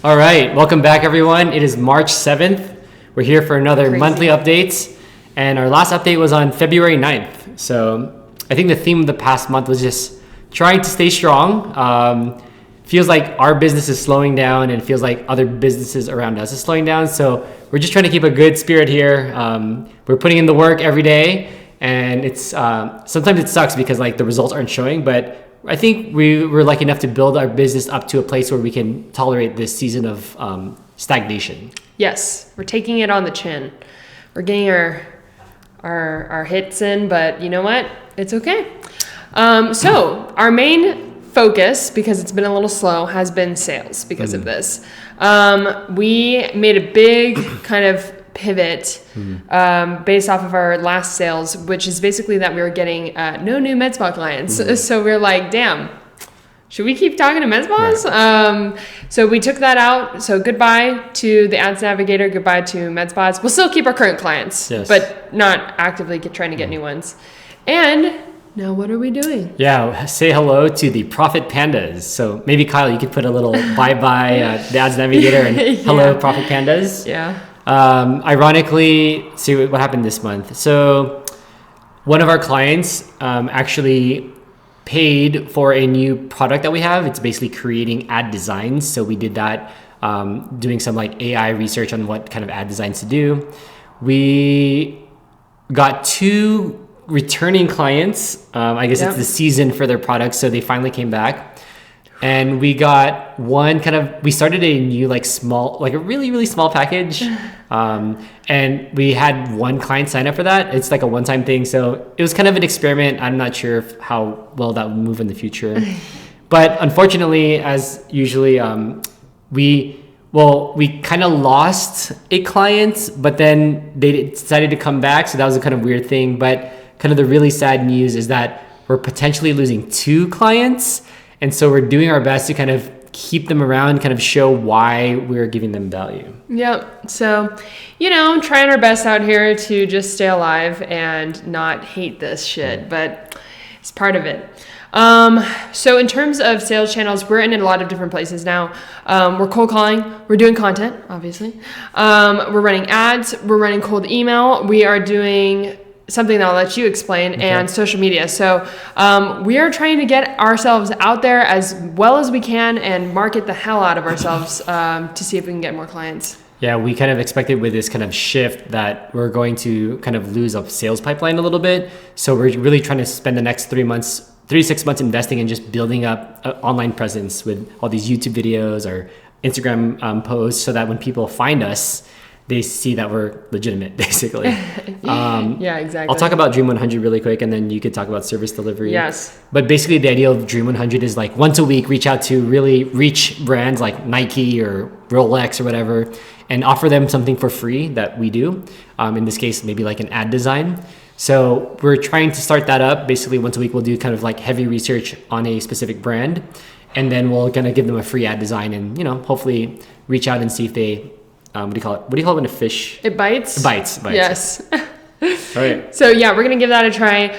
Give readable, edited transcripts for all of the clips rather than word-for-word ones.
All right, welcome back everyone. It is March 7th. We're here for another monthly update, and our last update was on February 9th. So I think the theme of the past month was just trying to stay strong. Feels like our business is slowing down and it feels like other businesses around us is slowing down. So we're just trying to keep a good spirit here. We're putting in the work every day, and it's sometimes it sucks because like the results aren't showing, but I think we were lucky enough to build our business up to a place where we can tolerate this season of stagnation. Yes, we're taking it on the chin. We're getting our hits in, but you know what? It's okay. So our main focus, because it's been a little slow, has been sales because of this. We made a big kind of pivot based off of our last sales, which is basically that we were getting no new med spa clients. So we we're like, damn, should we keep talking to med spas? Right. So we took that out. So goodbye to the Ads Navigator, goodbye to med spas. We'll still keep our current clients, but not actively trying to get new ones. And now what are we doing? Yeah, say hello to the Profit Pandas. So maybe Kyle, you could put a little bye-bye the Ads Navigator and hello Profit Pandas. Yeah. Ironically, see what happened this month. So one of our clients actually paid for a new product that we have. It's basically creating ad designs. So we did that, doing some like AI research on what kind of ad designs to do. We got 2 returning clients. I guess it's the season for their products. So they finally came back. And we got one we started a new a really, really small package. And we had one client sign up for that. It's like a one-time thing. So it was kind of an experiment. I'm not sure how well that will move in the future. But unfortunately, as usually, we kind of lost a client, but then they decided to come back. So that was a kind of weird thing. But kind of the really sad news is that we're potentially losing 2 clients. And so we're doing our best to kind of keep them around, kind of show why we're giving them value. Yep. So, trying our best out here to just stay alive and not hate this shit, but it's part of it. So in terms of sales channels, we're in a lot of different places now. We're cold calling, we're doing content, obviously. We're running ads, we're running cold email, we are doing something that I'll let you explain, and social media. So we are trying to get ourselves out there as well as we can and market the hell out of ourselves to see if we can get more clients. Yeah, we kind of expected with this kind of shift that we're going to kind of lose a sales pipeline a little bit. So we're really trying to spend the next 3 to 6 months investing in just building up an online presence with all these YouTube videos or Instagram posts, so that when people find us, they see that we're legitimate, basically. Yeah, exactly. I'll talk about Dream 100 really quick, and then you could talk about service delivery. Yes. But basically, the idea of Dream 100 is like once a week, reach out to really reach brands like Nike or Rolex or whatever, and offer them something for free that we do. In this case, maybe like an ad design. So we're trying to start that up. Basically, once a week, we'll do kind of like heavy research on a specific brand, and then we'll kind of give them a free ad design, and hopefully reach out and see if they. What do you call it? What do you call it when a fish? It bites? It bites. Yes. All right. So yeah, we're going to give that a try.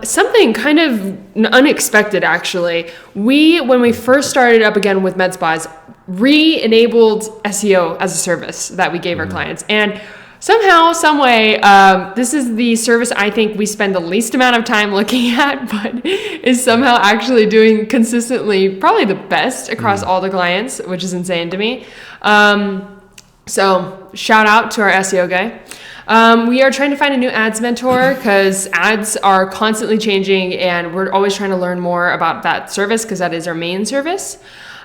Something kind of unexpected, actually. When we first started up again with med spas, re-enabled SEO as a service that we gave our clients. And somehow, some way, this is the service I think we spend the least amount of time looking at, but is somehow actually doing consistently probably the best across all the clients, which is insane to me. So shout out to our SEO guy. We are trying to find a new ads mentor because ads are constantly changing, and we're always trying to learn more about that service because that is our main service.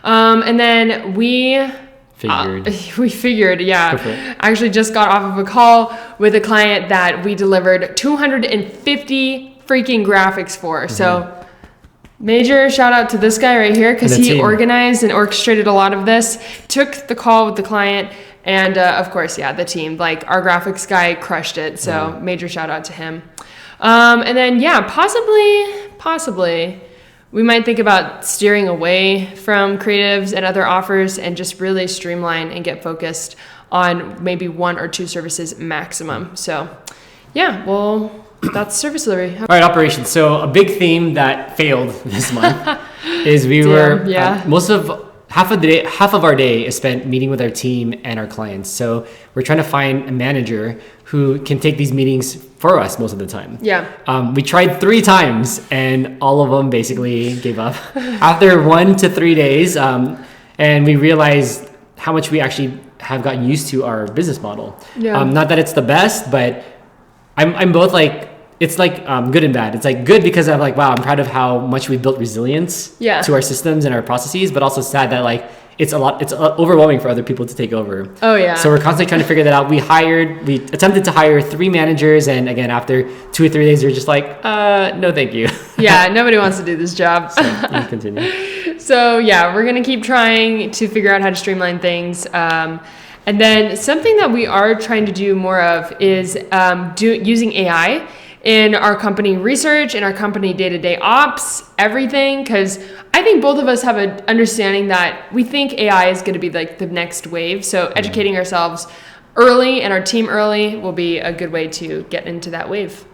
And then we figured, actually just got off of a call with a client that we delivered 250 freaking graphics for. So major shout out to this guy right here, because he organized and orchestrated a lot of this, took the call with the client, and of course, the team, like our graphics guy crushed it. So major shout out to him. And then, possibly we might think about steering away from creatives and other offers and just really streamline and get focused on maybe 1 or 2 services maximum. So that's service delivery. All right, operations. So a big theme that failed this month is half of our day is spent meeting with our team and our clients. So we're trying to find a manager who can take these meetings for us most of the time. Yeah. We tried 3 times and all of them basically gave up after 1 to 3 days. And we realized how much we actually have gotten used to our business model. Yeah. Not that it's the best, but I'm both like, it's like good and bad. It's like good because I'm like, wow, I'm proud of how much we built resilience to our systems and our processes, but also sad that like it's overwhelming for other people to take over. Oh yeah. So we're constantly trying to figure that out. We attempted to hire 3 managers, and again, after 2 or 3 days, we were just like, no, thank you. Yeah, nobody wants to do this job. So you continue. So yeah, we're gonna keep trying to figure out how to streamline things. And then something that we are trying to do more of is using AI in our company research, in our company day-to-day ops, everything. Because I think both of us have an understanding that we think AI is going to be like the next wave. So educating ourselves early and our team early will be a good way to get into that wave.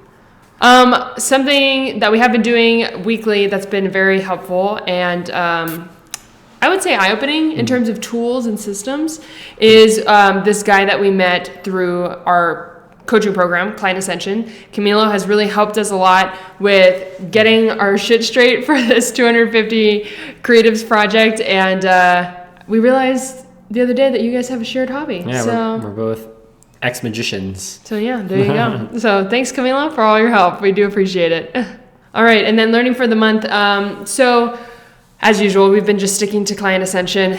Something that we have been doing weekly that's been very helpful and I would say eye-opening in terms of tools and systems is this guy that we met through our coaching program, Client Ascension. Camilo has really helped us a lot with getting our shit straight for this 250 creatives project. And we realized the other day that you guys have a shared hobby. Yeah, so we're both ex-magicians. So yeah, there you go. So thanks, Camilo, for all your help. We do appreciate it. All right, and then learning for the month. So as usual, we've been just sticking to Client Ascension.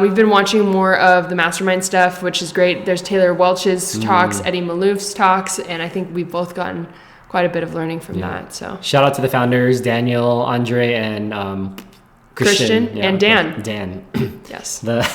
We've been watching more of the mastermind stuff, which is great. There's Taylor Welch's talks, Eddie Malouf's talks, and I think we've both gotten quite a bit of learning from that. So shout out to the founders, Daniel, Andre, and Christian and Dan. Dan. Yes. The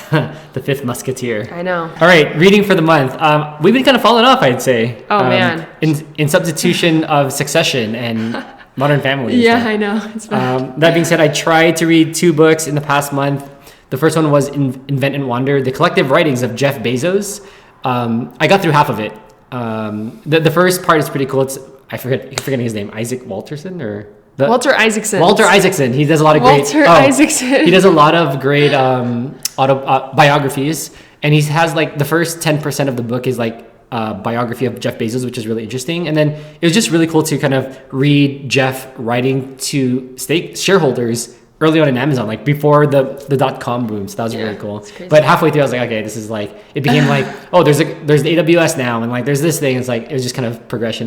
5th musketeer. I know. All right, reading for the month. We've been kind of falling off, I'd say. Oh, man. In substitution of Succession and Modern Family. Yeah, I know. It's bad. That being said, I tried to read 2 books in the past month. The first one was Invent and Wander, the collective writings of Jeff Bezos. I got through half of it. The first part is pretty cool. I'm forgetting his name, Isaac Walterson or Walter Isaacson. Walter Isaacson. He does a lot of great. Isaacson. He does a lot of great biographies, and he has like the first 10% of the book is like biography of Jeff Bezos, which is really interesting. And then it was just really cool to kind of read Jeff writing to shareholders early on in Amazon, like before the .com boom. So that was really cool. But halfway through, I was like, okay, this is like, it became like, oh, there's the AWS now, and like there's this thing. It's like it was just kind of progression.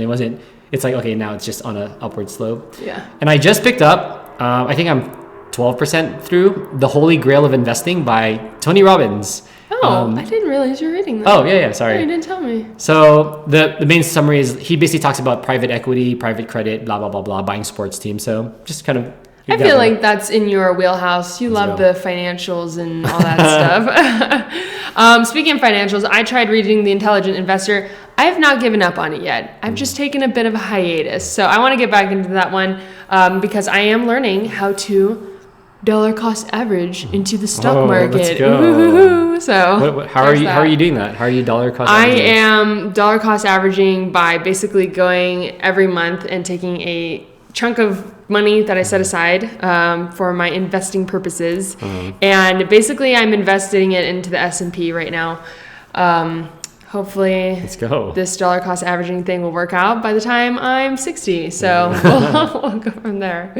It's like, okay, now it's just on an upward slope. Yeah. And I just picked up, I think I'm 12% through The Holy Grail of Investing by Tony Robbins. Oh, I didn't realize you were reading that. Oh, yeah, sorry. No, you didn't tell me. So the main summary is he basically talks about private equity, private credit, blah, blah, blah, blah, buying sports teams. So just kind of... I feel like that's in your wheelhouse. You love the financials and all that stuff. Speaking of financials, I tried reading The Intelligent Investor. I have not given up on it yet. I've just taken a bit of a hiatus. So I want to get back into that one because I am learning how to dollar cost average into the stock market. Let's go. So how are you doing that? How are you dollar cost averaging? I am dollar cost averaging by basically going every month and taking a chunk of money that I set aside for my investing purposes, and basically I'm investing it into the S&P right now. Hopefully this dollar cost averaging thing will work out by the time I'm 60, so we'll go from there.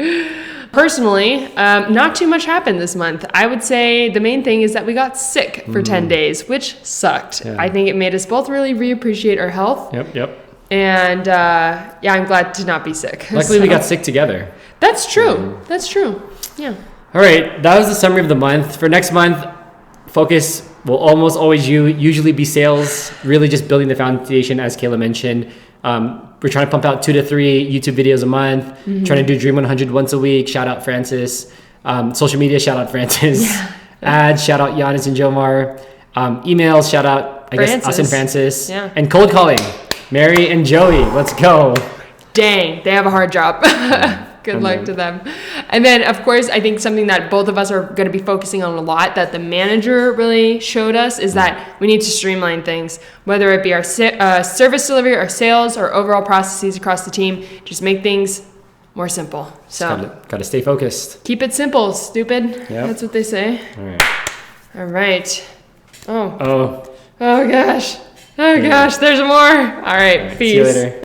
Personally, not too much happened this month. I would say the main thing is that we got sick for 10 days, which sucked. I think it made us both really reappreciate our health. Yep. And I'm glad to not be sick. Luckily, we got sick together. That's true. That's true. Yeah. All right. That was the summary of the month. For next month, focus will almost always usually be sales, really just building the foundation, as Kayla mentioned. We're trying to pump out 2 to 3 YouTube videos a month, trying to do Dream 100 once a week. Shout out Francis. Social media, shout out Francis. Ads, shout out Giannis and Jomar. Emails, shout out, I guess, us and Francis. Yeah. And cold calling, Mary and Joey. Let's go. Dang, they have a hard job. Good luck to them. And then, of course, I think something that both of us are going to be focusing on a lot that the manager really showed us is that we need to streamline things, whether it be our service delivery, our sales, or overall processes across the team. Just make things more simple. So got to stay focused. Keep it simple, stupid. Yep. That's what they say. All right. All right. Oh Oh. gosh. Oh gosh, there's more. All right, peace. See you later.